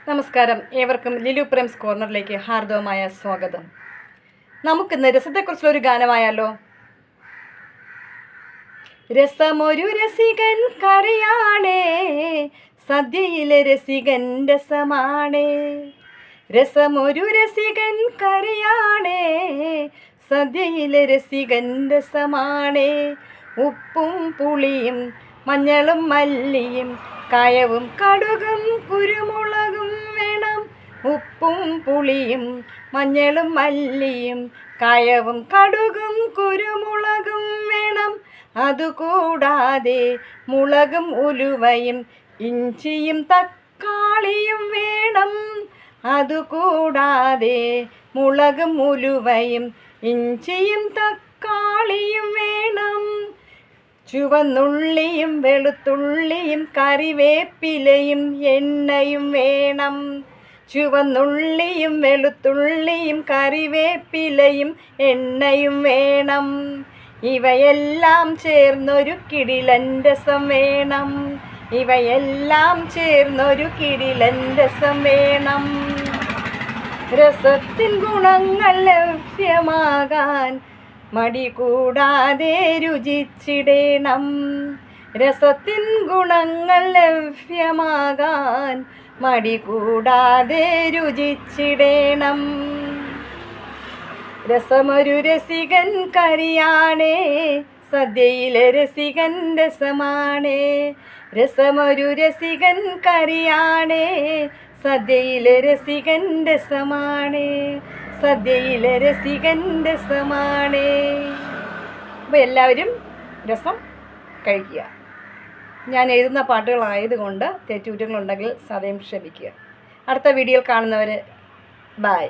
നമസ്കാരം, ഏവർക്കും ലിലു പ്രേംസ് കോർണറിലേക്ക് ഹാർദവമായ സ്വാഗതം. നമുക്കിന്ന് രസത്തെക്കുറിച്ചുള്ളൊരു ഗാനമായാലോ? രസമൊരു രസികൻ കരയാണേ, സദ്യയിലെ രസികൻ രസമാണേ. രസമൊരു രസികൻ കരയാണേ, സദ്യയിലെ രസികൻ രസമാണേ. ഉപ്പും പുളിയും മഞ്ഞളും മല്ലിയും കായവും കടുകും കുരുമുളകും വേണം. ഉപ്പും പുളിയും മഞ്ഞളും മല്ലിയും കായവും കടുകും കുരുമുളകും വേണം. അതുകൂടാതെ മുളകും ഉലുവയും ഇഞ്ചിയും തക്കാളിയും വേണം. അതുകൂടാതെ മുളകും ഉലുവയും ഇഞ്ചിയും തക്കാളിയും വേണം. ചുവന്നുള്ളിയും വെളുത്തുള്ളിയും കറിവേപ്പിലയും എണ്ണയും വേണം. ചുവന്നുള്ളിയും വെളുത്തുള്ളിയും കറിവേപ്പിലയും എണ്ണയും വേണം. ഇവയെല്ലാം ചേർന്നൊരു കിടിലൻ രസം വേണം. ഇവയെല്ലാം ചേർന്നൊരു കിടിലൻ രസം വേണം. രസത്തിൻ ഗുണങ്ങൾ ലഭ്യമാകാൻ മടി കൂടാതെ രുചിച്ചിടേണം. രസത്തിൻ ഗുണങ്ങൾ ലഭ്യമാകാൻ മടി കൂടാതെ രുചിച്ചിടേണം. രസമൊരു രസികൻ കറിയാണേ, സദ്യയിലെ രസികൻ രസമാണേ. രസമൊരു രസികൻ കറിയാണേ, സദ്യയിലെ രസികൻ രസമാണേ. സദ്യയിലെ രസികൻ രസമാണേ. അപ്പോൾ എല്ലാവരും രസം കഴിക്കുക. ഞാൻ എഴുതുന്ന പാട്ടുകളായതുകൊണ്ട് തെറ്റുകുറ്റങ്ങളുണ്ടെങ്കിൽ സദയം ക്ഷമിക്കുക. അടുത്ത വീഡിയോയിൽ കാണുന്നവർ ബൈ.